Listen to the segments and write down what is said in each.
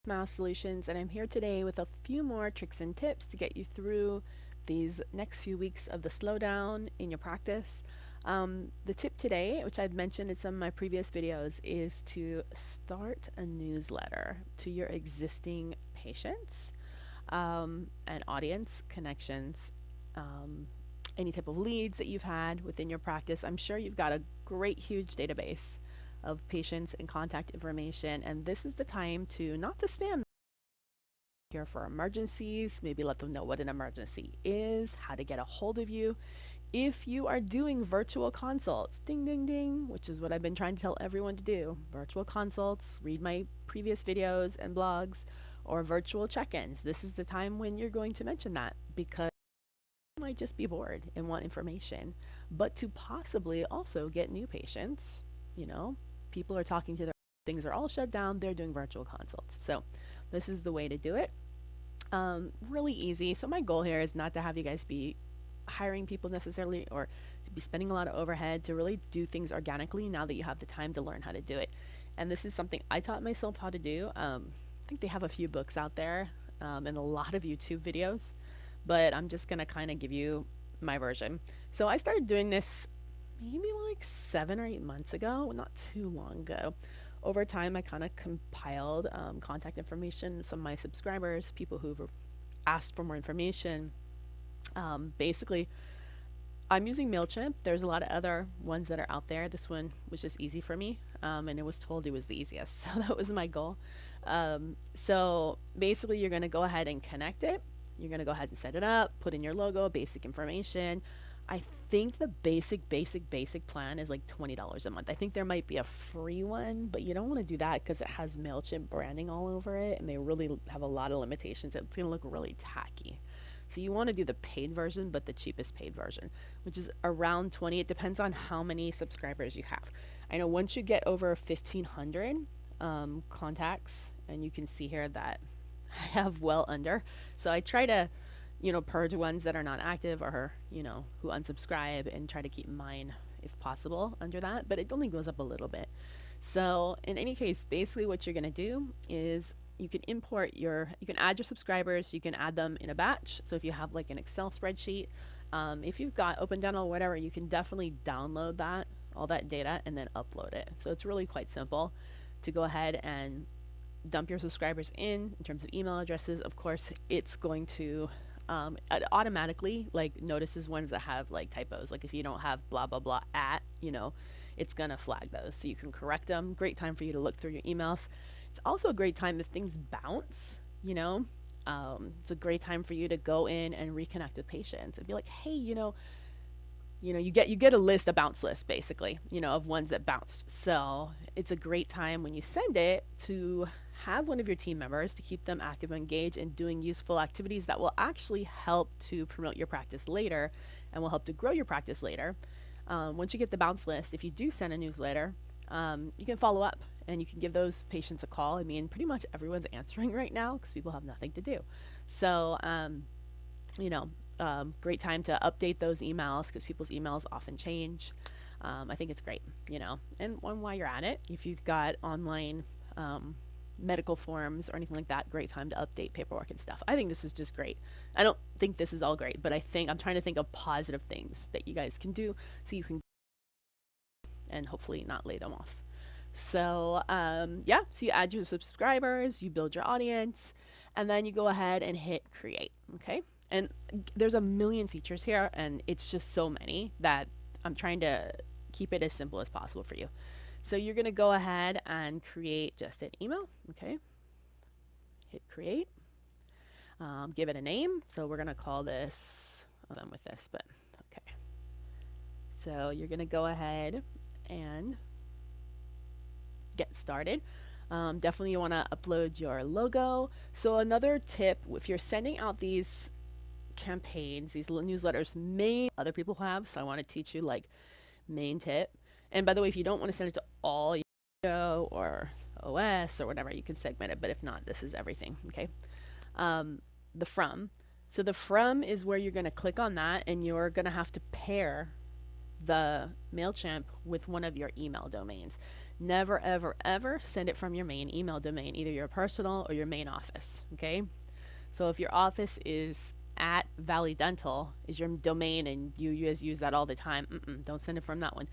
StraightSmile Solutions, and I'm here today with a few more tricks and tips to get you through these next few weeks of the slowdown in your practice. The tip today, which I've mentioned in some of my previous videos, is to start a newsletter to your existing patients and audience connections. Any type of leads that you've had within your practice. I'm sure you've got a great, huge database of patients and contact information, and this is the time to not to spam here for emergencies. Maybe let them know what an emergency is, how to get a hold of you. If you are doing virtual consults, ding ding ding, which is what I've been trying to tell everyone to do, virtual consults, read my previous videos and blogs, or virtual check-ins, this is the time when you're going to mention that, because you might just be bored and want information, but to possibly also get new patients. You know, people are talking to their things are all shut down, they're doing virtual consults. So this is the way to do it. Really easy. So my goal here is not to have you guys be hiring people necessarily or to be spending a lot of overhead, to really do things organically now that you have the time to learn how to do it. And this is something I taught myself how to do. I think they have a few books out there and a lot of YouTube videos, but I'm just gonna kind of give you my version. So I started doing this maybe like 7 or 8 months ago, not too long ago. Over time, I kind of compiled contact information, some of my subscribers, people who've asked for more information. Basically, I'm using MailChimp. There's a lot of other ones that are out there. This one was just easy for me, and it was told it was the easiest. So that was my goal. So basically, you're going to go ahead and connect it. You're going to go ahead and set it up, put in your logo, basic information. I think the basic plan is like $20 a month. I think there might be a free one, but you don't want to do that because it has MailChimp branding all over it, and they really have a lot of limitations. It's going to look really tacky. So you want to do the paid version, but the cheapest paid version, which is around 20. It depends on how many subscribers you have. I know once you get over 1,500 contacts, and you can see here that I have well under. So I try to, you know, purge ones that are not active or, you know, who unsubscribe, and try to keep mine, if possible, under that. But it only goes up a little bit. So in any case, basically what you're going to do is you can you can add your subscribers, you can add them in a batch. So if you have like an Excel spreadsheet, if you've got OpenDental or whatever, you can definitely download that, all that data, and then upload it. So it's really quite simple to go ahead and dump your subscribers in terms of email addresses. Of course, it's going to it automatically like notices ones that have like typos. Like if you don't have blah blah blah at, you know, it's gonna flag those, so you can correct them. Great time for you to look through your emails. It's also a great time if things bounce, you know. It's a great time for you to go in and reconnect with patients and be like, hey, you get a list, a bounce list, basically, you know, of ones that bounced. So it's a great time when you send it to have one of your team members to keep them active and engaged and doing useful activities that will actually help to promote your practice later and will help to grow your practice later. Once you get the bounce list, if you do send a newsletter, you can follow up and you can give those patients a call. I mean, pretty much everyone's answering right now because people have nothing to do. So, you know, great time to update those emails because people's emails often change. I think it's great, you know. And while you're at it, if you've got online medical forms or anything like that, great time to update paperwork and stuff. I think this is just great. I don't think this is all great, but I'm trying to think of positive things that you guys can do so you can and hopefully not lay them off. So yeah, so you add your subscribers, you build your audience, and then you go ahead and hit create. Okay, and there's a million features here, and it's just so many that I'm trying to keep it as simple as possible for you. So you're going to go ahead and create just an email. Okay, hit create, give it a name. So we're going to call this, I'm done with this, but okay. So you're going to go ahead and get started. Definitely you want to upload your logo. So another tip, if you're sending out these campaigns, these newsletters, other people have, so I want to teach you like main tip. And by the way, if you don't want to send it to all your or OS or whatever, you can segment it, but if not, this is everything. Okay, the from. So the from is where you're going to click on that, and you're going to have to pair the MailChimp with one of your email domains. Never, ever, ever send it from your main email domain, either your personal or your main office. Okay. So if your office is at Valley Dental is your domain and you guys use that all the time, don't send it from that one.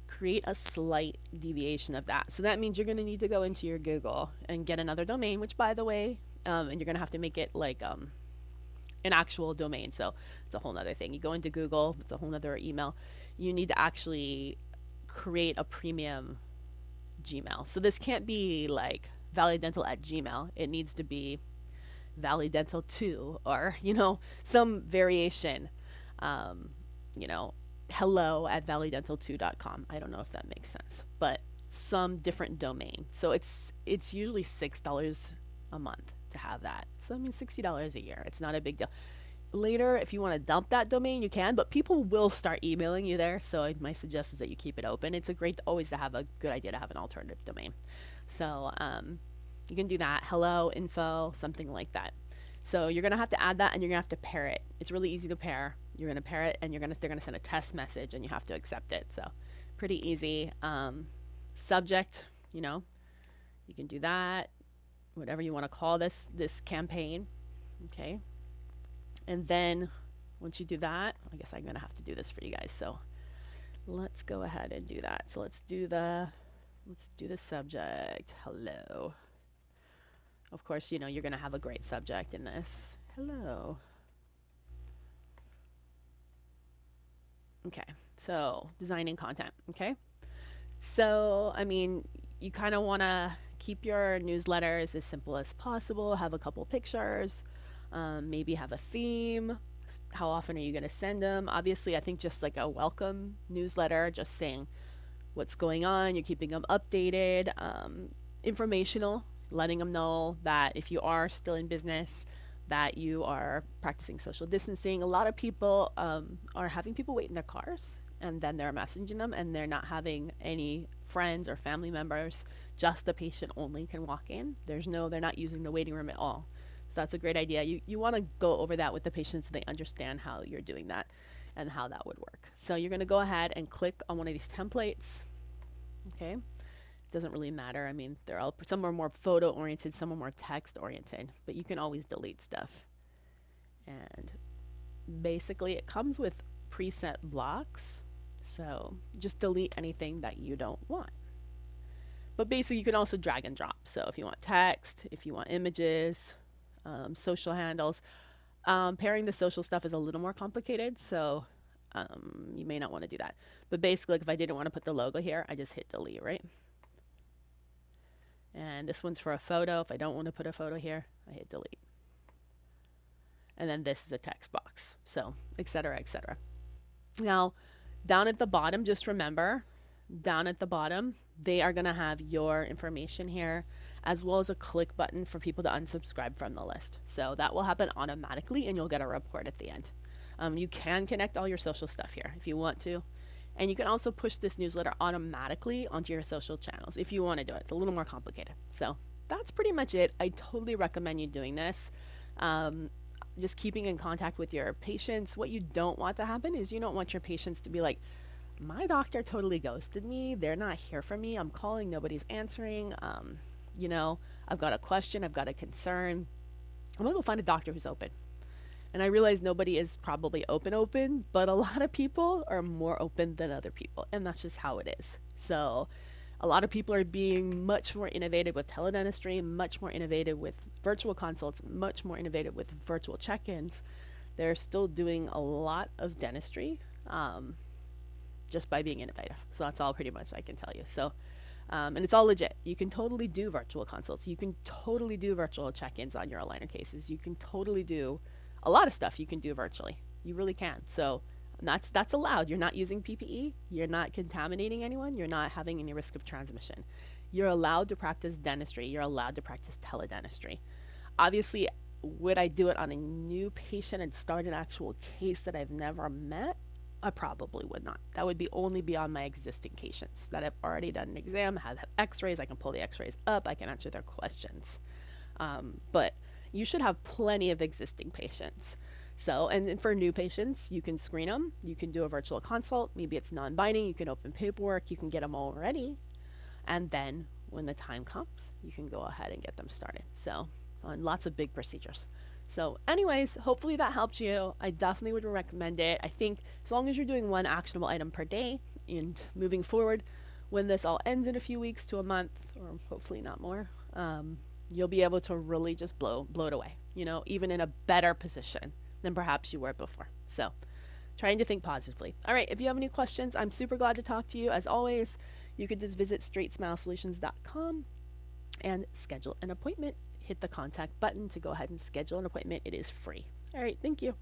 Create a slight deviation of that. So that means you're going to need to go into your Google and get another domain, which by the way, and you're going to have to make it like an actual domain. So it's a whole nother thing. You go into Google, it's a whole nother email. You need to actually create a premium Gmail. So this can't be like Valley Dental at Gmail. It needs to be Valley Dental 2 or, some variation. You know, hello at valleydental2.com. I don't know if that makes sense, but some different domain. So it's usually $6 a month to have that. So I mean $60 a year. It's not a big deal. Later, if you want to dump that domain, you can, but people will start emailing you there. So my suggestion is that you keep it open. It's always to have a good idea to have an alternative domain. So you can do that. Hello, info, something like that. So you're gonna have to add that, and you're gonna have to pair it. It's really easy to pair. You're gonna pair it, and they're gonna send a test message, and you have to accept it. So pretty easy. Subject, you can do that. Whatever you want to call this campaign. Okay. And then once you do that, I guess I'm going to have to do this for you guys. So let's go ahead and do that. So let's do the subject. Hello. Of course, you're going to have a great subject in this. Hello. Okay. So designing content. Okay. So, I mean, you kind of want to keep your newsletters as simple as possible. Have a couple pictures. Maybe have a theme. How often are you going to send them? Obviously, I think just like a welcome newsletter, just saying what's going on. You're keeping them updated, informational, letting them know that if you are still in business, that you are practicing social distancing. A lot of people are having people wait in their cars, and then they're messaging them, and they're not having any friends or family members. Just the patient only can walk in. They're not using the waiting room at all. So that's a great idea. You want to go over that with the patients so they understand how you're doing that and how that would work. So you're going to go ahead and click on one of these templates. Okay. It doesn't really matter. I mean, some are more photo oriented, some are more text oriented, but you can always delete stuff. And basically it comes with preset blocks. So just delete anything that you don't want. But basically you can also drag and drop. So if you want text, if you want images, social handles. Pairing the social stuff is a little more complicated, so you may not want to do that. But basically, if I didn't want to put the logo here, I just hit delete, right? And this one's for a photo. If I don't want to put a photo here, I hit delete. And then this is a text box, so et cetera, et cetera. Now, down at the bottom, just remember, down at the bottom, they are going to have your information here, as well as a click button for people to unsubscribe from the list. So that will happen automatically, and you'll get a report at the end. You can connect all your social stuff here if you want to. And you can also push this newsletter automatically onto your social channels if you want to do it. It's a little more complicated. So that's pretty much it. I totally recommend you doing this. Just keeping in contact with your patients. What you don't want to happen is you don't want your patients to be like, my doctor totally ghosted me. They're not here for me. I'm calling, nobody's answering. I've got a question, I've got a concern. I'm gonna go find a doctor who's open. And I realize nobody is probably open, but a lot of people are more open than other people. And that's just how it is. So a lot of people are being much more innovative with teledentistry, much more innovative with virtual consults, much more innovative with virtual check-ins. They're still doing a lot of dentistry just by being innovative. So that's all pretty much I can tell you. So and it's all legit. You can totally do virtual consults. You can totally do virtual check-ins on your aligner cases. You can totally do a lot of stuff you can do virtually. You really can. So that's allowed. You're not using PPE. You're not contaminating anyone. You're not having any risk of transmission. You're allowed to practice dentistry. You're allowed to practice teledentistry. Obviously, would I do it on a new patient and start an actual case that I've never met? I probably would not. That would be only beyond my existing patients that have already done an exam, have x-rays. I can pull the x-rays up. I can answer their questions. But you should have plenty of existing patients. So, and for new patients, you can screen them. You can do a virtual consult. Maybe it's non-binding. You can open paperwork. You can get them all ready. And then when the time comes, you can go ahead and get them started. So on lots of big procedures. So anyways, hopefully that helped you. I definitely would recommend it. I think as long as you're doing one actionable item per day and moving forward, when this all ends in a few weeks to a month, or hopefully not more, you'll be able to really just blow it away, even in a better position than perhaps you were before. So trying to think positively. All right, if you have any questions, I'm super glad to talk to you. As always, you could just visit StraightSmileSolutions.com and schedule an appointment. Hit the contact button to go ahead and schedule an appointment. It is free. All right, thank you.